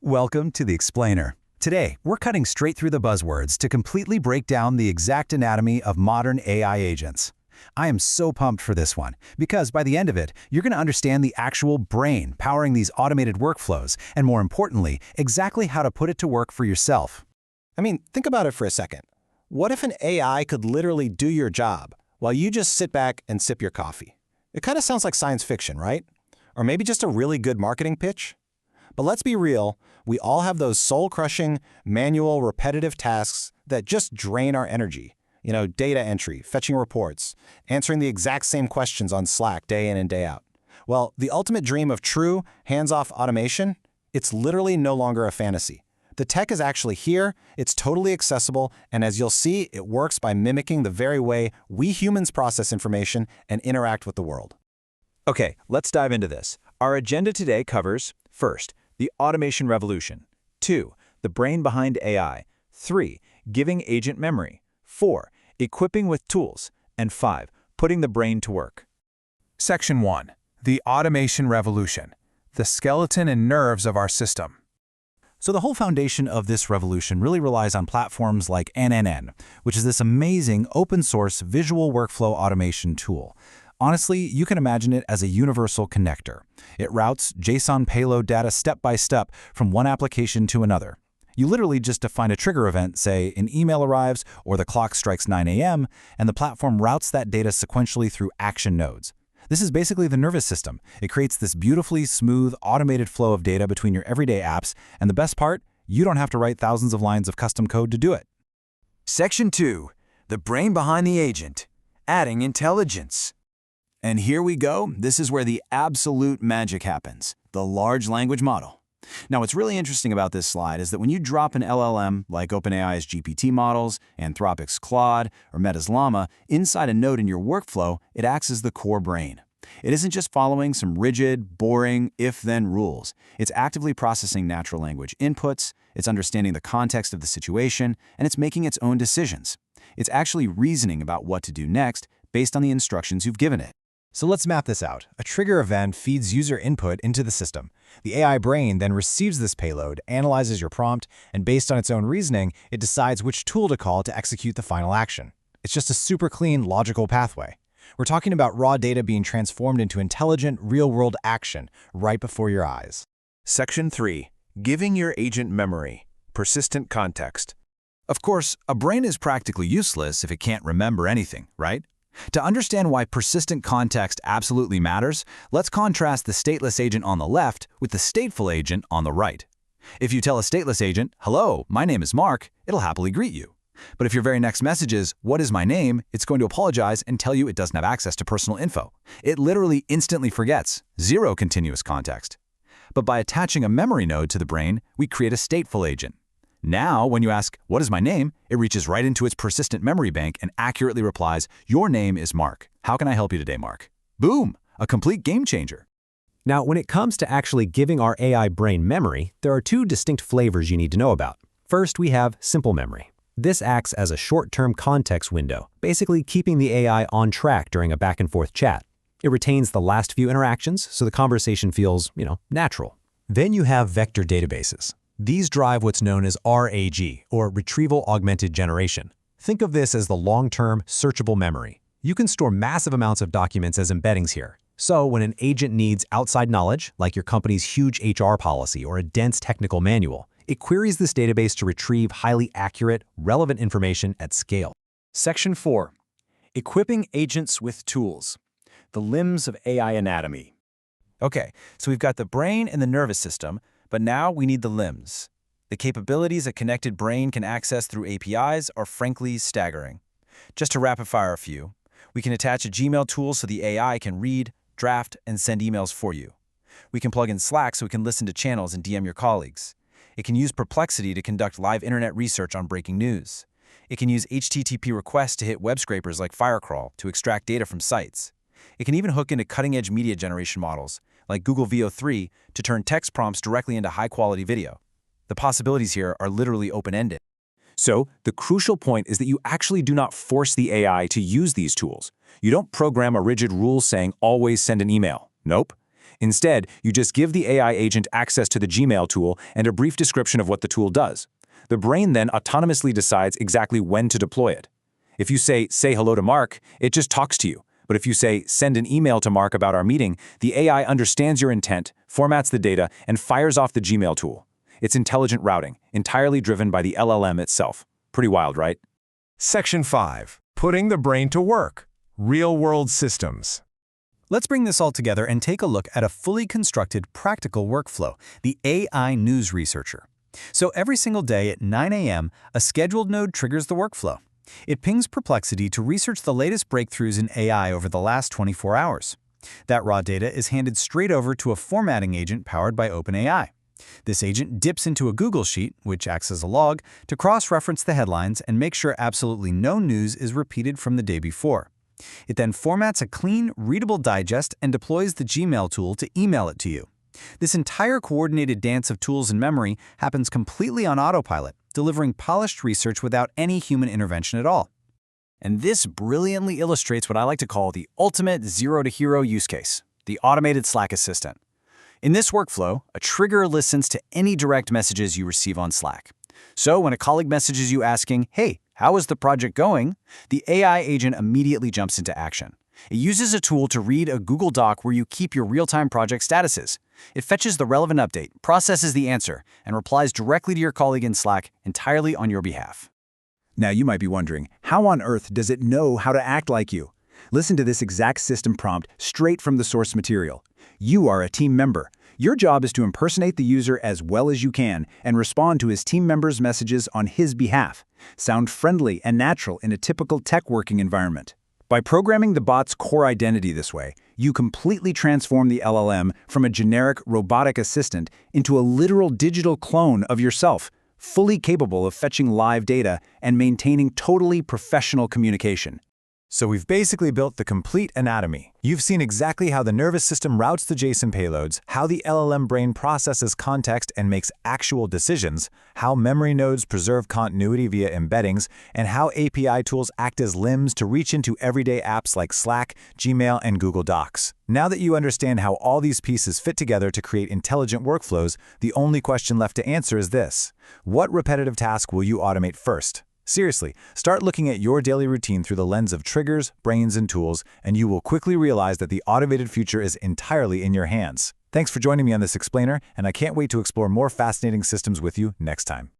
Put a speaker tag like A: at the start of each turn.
A: Welcome to The Explainer. Today, we're cutting straight through the buzzwords to completely break down the exact anatomy of modern AI agents. I am so pumped for this one, because by the end of it, you're going to understand the actual brain powering these automated workflows, and more importantly, exactly how to put it to work for yourself.
B: Think about it for a second. What if an AI could literally do your job while you just sit back and sip your coffee? It kind of sounds like science fiction, right? Or maybe just a really good marketing pitch? But let's be real, we all have those soul-crushing, manual, repetitive tasks that just drain our energy. Data entry, fetching reports, answering the exact same questions on Slack day in and day out. Well, the ultimate dream of true, hands-off automation, it's literally no longer a fantasy. The tech is actually here, it's totally accessible, and as you'll see, it works by mimicking the very way we humans process information and interact with the world.
C: Okay, let's dive into this. Our agenda today covers, first, the automation revolution. 2. The brain behind AI. 3. Giving agent memory. 4. Equipping with tools. And 5. Putting the brain to work.
D: Section 1. The automation revolution. The skeleton and nerves of our system.
A: So the whole foundation of this revolution really relies on platforms like n8n, which is this amazing open-source visual workflow automation tool. Honestly, you can imagine it as a universal connector. It routes JSON payload data step by step from one application to another. You literally just define a trigger event, say an email arrives or the clock strikes 9 a.m., and the platform routes that data sequentially through action nodes. This is basically the nervous system. It creates this beautifully smooth, automated flow of data between your everyday apps, and the best part, you don't have to write thousands of lines of custom code to do it.
E: Section 2. The brain behind the agent. Adding intelligence. And here we go. This is where the absolute magic happens, the large language model. Now, what's really interesting about this slide is that when you drop an LLM, like OpenAI's GPT models, Anthropic's Claude, or Meta's Llama, inside a node in your workflow, it acts as the core brain. It isn't just following some rigid, boring, if-then rules. It's actively processing natural language inputs, it's understanding the context of the situation, and it's making its own decisions. It's actually reasoning about what to do next based on the instructions you've given it.
B: So let's map this out. A trigger event feeds user input into the system. The AI brain then receives this payload, analyzes your prompt, and based on its own reasoning, it decides which tool to call to execute the final action. It's just a super clean, logical pathway. We're talking about raw data being transformed into intelligent, real-world action right before your eyes.
D: Section 3. Giving your agent memory. Persistent context.
A: Of course, a brain is practically useless if it can't remember anything, right? To understand why persistent context absolutely matters, let's contrast the stateless agent on the left with the stateful agent on the right. If you tell a stateless agent, "Hello, my name is Mark," it'll happily greet you. But if your very next message is, "What is my name?" it's going to apologize and tell you it doesn't have access to personal info. It literally instantly forgets, zero continuous context. But by attaching a memory node to the brain, we create a stateful agent. Now, when you ask, "What is my name?" it reaches right into its persistent memory bank and accurately replies, "Your name is Mark. How can I help you today, Mark?" Boom! A complete game changer.
F: Now, when it comes to actually giving our AI brain memory, there are two distinct flavors you need to know about. First, we have simple memory. This acts as a short-term context window, basically keeping the AI on track during a back-and-forth chat. It retains the last few interactions, so the conversation feels, natural. Then you have vector databases. These drive what's known as RAG, or Retrieval Augmented Generation. Think of this as the long-term, searchable memory. You can store massive amounts of documents as embeddings here. So when an agent needs outside knowledge, like your company's huge HR policy or a dense technical manual, it queries this database to retrieve highly accurate, relevant information at scale.
C: Section 4. Equipping agents with tools. The limbs of AI anatomy. Okay, so we've got the brain and the nervous system, but now we need the limbs. The capabilities a connected brain can access through APIs are frankly staggering. Just to rapid-fire a few, we can attach a Gmail tool so the AI can read, draft, and send emails for you. We can plug in Slack so it can listen to channels and DM your colleagues. It can use Perplexity to conduct live internet research on breaking news. It can use HTTP requests to hit web scrapers like Firecrawl to extract data from sites. It can even hook into cutting-edge media generation models, like Google VO3, to turn text prompts directly into high-quality video. The possibilities here are literally open-ended. So, the crucial point is that you actually do not force the AI to use these tools. You don't program a rigid rule saying always send an email. Nope. Instead, you just give the AI agent access to the Gmail tool and a brief description of what the tool does. The brain then autonomously decides exactly when to deploy it. If you say hello to Mark, it just talks to you. But if you say, send an email to Mark about our meeting, the AI understands your intent, formats the data, and fires off the Gmail tool. It's intelligent routing, entirely driven by the LLM itself. Pretty wild, right?
D: Section 5. Putting the brain to work. Real-world systems.
A: Let's bring this all together and take a look at a fully constructed practical workflow, the AI News Researcher. So every single day at 9 a.m., a scheduled node triggers the workflow. It pings Perplexity to research the latest breakthroughs in AI over the last 24 hours. That raw data is handed straight over to a formatting agent powered by OpenAI. This agent dips into a Google Sheet, which acts as a log, to cross-reference the headlines and make sure absolutely no news is repeated from the day before. It then formats a clean, readable digest and deploys the Gmail tool to email it to you. This entire coordinated dance of tools and memory happens completely on autopilot, delivering polished research without any human intervention at all.
C: And this brilliantly illustrates what I like to call the ultimate zero-to-hero use case, the automated Slack assistant. In this workflow, a trigger listens to any direct messages you receive on Slack. So when a colleague messages you asking, hey, how is the project going? The AI agent immediately jumps into action. It uses a tool to read a Google Doc where you keep your real-time project statuses. It fetches the relevant update, processes the answer, and replies directly to your colleague in Slack entirely on your behalf.
E: Now you might be wondering, how on earth does it know how to act like you? Listen to this exact system prompt straight from the source material. You are a team member. Your job is to impersonate the user as well as you can and respond to his team members' messages on his behalf. Sound friendly and natural in a typical tech working environment. By programming the bot's core identity this way, you completely transform the LLM from a generic robotic assistant into a literal digital clone of yourself, fully capable of fetching live data and maintaining totally professional communication.
B: So we've basically built the complete anatomy. You've seen exactly how the nervous system routes the JSON payloads, how the LLM brain processes context and makes actual decisions, how memory nodes preserve continuity via embeddings, and how API tools act as limbs to reach into everyday apps like Slack, Gmail, and Google Docs. Now that you understand how all these pieces fit together to create intelligent workflows, the only question left to answer is this: what repetitive task will you automate first? Seriously, start looking at your daily routine through the lens of triggers, brains, and tools, and you will quickly realize that the automated future is entirely in your hands. Thanks for joining me on this explainer, and I can't wait to explore more fascinating systems with you next time.